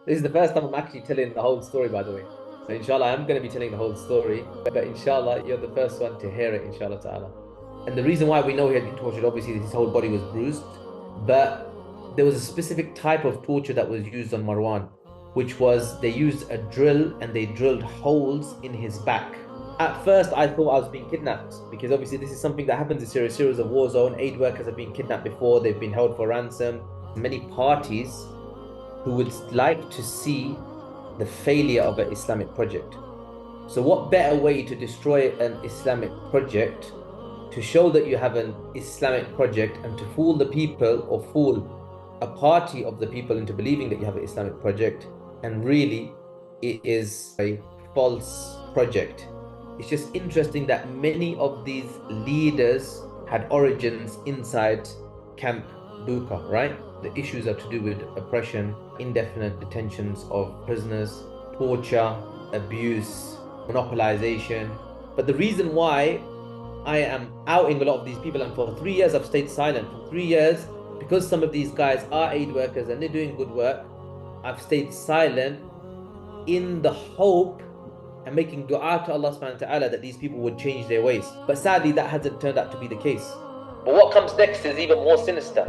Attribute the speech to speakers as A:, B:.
A: This is the first time I'm actually telling the whole story, by the way. So inshallah, I'm going to be telling the whole story. But inshallah, you're the first one to hear it, inshallah ta'ala. And the reason why we know he had been tortured, obviously, his whole body was bruised. But there was a specific type of torture that was used on Marwan, which was they used a drill and they drilled holes in his back. At first, I thought I was being kidnapped because obviously this is something that happens in Syria. Syria is a war zone. Aid workers have been kidnapped before. They've been held for ransom. Many parties who would like to see the failure of an Islamic project. So what better way to destroy an Islamic project, to show that you have an Islamic project and to fool the people or fool a party of the people into believing that you have an Islamic project, and really it is a false project. It's just interesting that many of these leaders had origins inside Camp Buka, right? The issues are to do with oppression, indefinite detentions of prisoners, torture, abuse, monopolization. But the reason why I am outing a lot of these people, and for 3 years I've stayed silent, for 3 years, because some of these guys are aid workers and they're doing good work, I've stayed silent in the hope and making dua to Allah subhanahu wa ta'ala that these people would change their ways. But sadly, that hasn't turned out to be the case. But what comes next is even more sinister.